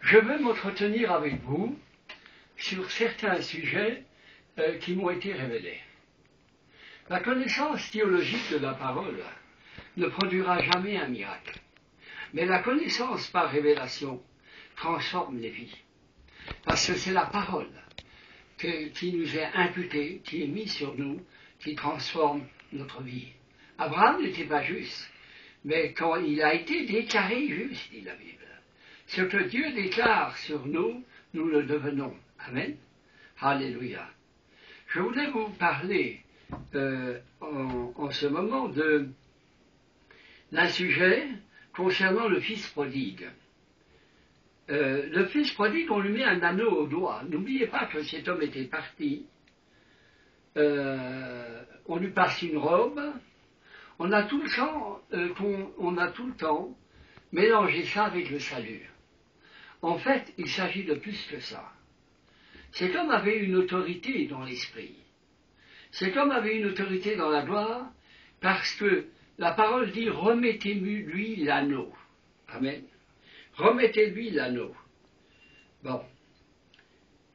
Je veux m'entretenir avec vous sur certains sujets qui m'ont été révélés. La connaissance théologique de la parole ne produira jamais un miracle, mais la connaissance par révélation transforme les vies. Parce que c'est la parole qui nous est imputée, qui est mise sur nous, qui transforme notre vie. Abraham n'était pas juste, mais quand il a été déclaré juste, dit la Bible, ce que Dieu déclare sur nous, nous le devenons. Amen. Alléluia. Je voulais vous parler en ce moment d'un sujet concernant le fils prodigue. Le fils prodigue, on lui met un anneau au doigt. N'oubliez pas que cet homme était parti. On lui passe une robe. On a tout le temps mélangé ça avec le salut. En fait, il s'agit de plus que ça. Cet homme avait une autorité dans l'esprit. Cet homme avait une autorité dans la gloire parce que la parole dit « remettez-lui l'anneau ». Amen. Remettez-lui l'anneau. Bon.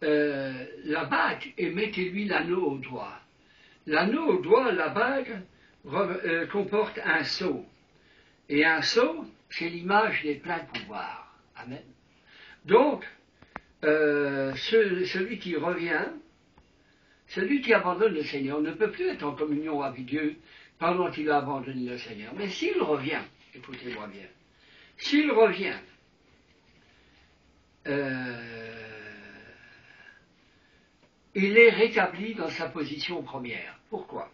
La bague, et mettez-lui l'anneau au doigt. L'anneau au doigt, la bague, comporte un sceau. Et un sceau, c'est l'image des pleins pouvoirs. Amen. Donc, celui qui revient, celui qui abandonne le Seigneur ne peut plus être en communion avec Dieu pendant qu'il a abandonné le Seigneur. Mais s'il revient, écoutez-moi bien, s'il revient, il est rétabli dans sa position première. Pourquoi?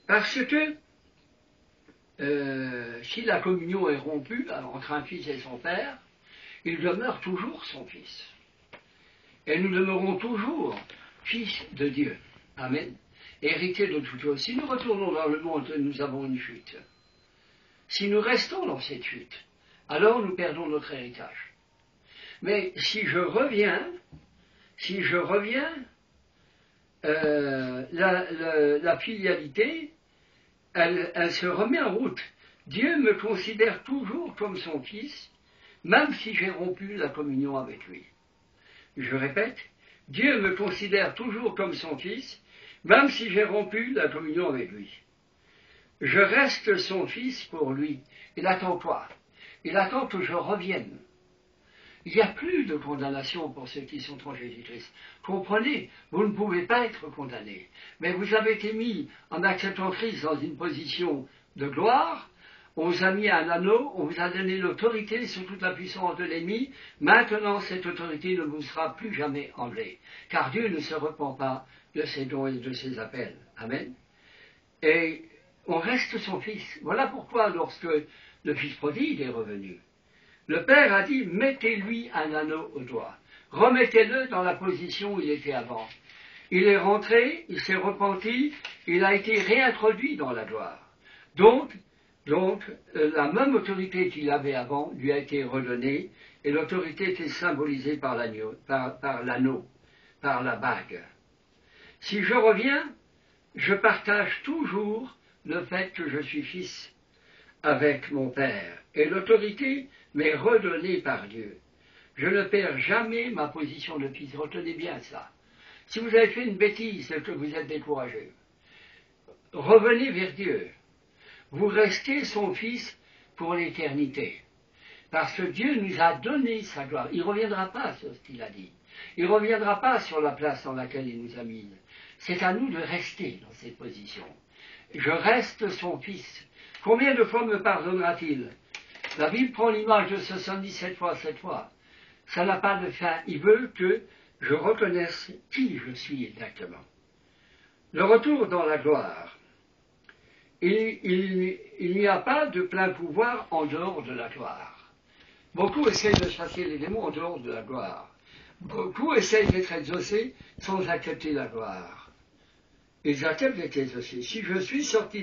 Parce que si la communion est rompue entre un fils et son père, il demeure toujours son fils. Et nous demeurons toujours fils de Dieu. Amen. Héritiers de toutes choses. Si nous retournons dans le monde, nous avons une chute. Si nous restons dans cette chute, alors nous perdons notre héritage. Mais si je reviens, la filialité, elle se remet en route. Dieu me considère toujours comme son fils, même si j'ai rompu la communion avec lui. Je répète, Dieu me considère toujours comme son fils, même si j'ai rompu la communion avec lui. Je reste son fils pour lui. Il attend quoi? Il attend que je revienne. Il n'y a plus de condamnation pour ceux qui sont en Jésus-Christ. Comprenez, vous ne pouvez pas être condamné. Mais vous avez été mis en acceptant Christ dans une position de gloire. On vous a mis un anneau, on vous a donné l'autorité sur toute la puissance de l'ennemi. Maintenant, cette autorité ne vous sera plus jamais enlevée. Car Dieu ne se repent pas de ses dons et de ses appels. Amen. Et on reste son fils. Voilà pourquoi, lorsque le fils prodigue est revenu, le père a dit, mettez-lui un anneau au doigt. Remettez-le dans la position où il était avant. Il est rentré, il s'est repenti, il a été réintroduit dans la gloire. Donc, la même autorité qu'il avait avant lui a été redonnée, et l'autorité était symbolisée par l'anneau, par la bague. Si je reviens, je partage toujours le fait que je suis fils avec mon père, et l'autorité m'est redonnée par Dieu. Je ne perds jamais ma position de fils. Retenez bien ça. Si vous avez fait une bêtise et que vous êtes découragé, revenez vers Dieu. Vous restez son fils pour l'éternité. Parce que Dieu nous a donné sa gloire. Il ne reviendra pas sur ce qu'il a dit. Il ne reviendra pas sur la place dans laquelle il nous a mis. C'est à nous de rester dans cette position. Je reste son fils. Combien de fois me pardonnera-t-il? La Bible prend l'image de 77 fois 7 fois. Ça n'a pas de fin. Il veut que je reconnaisse qui je suis exactement. Le retour dans la gloire. Il n'y a pas de plein pouvoir en dehors de la gloire. Beaucoup essayent de chasser les démons en dehors de la gloire. Beaucoup essayent d'être exaucés sans accepter la gloire. Ils acceptent d'être exaucés. Si je suis sorti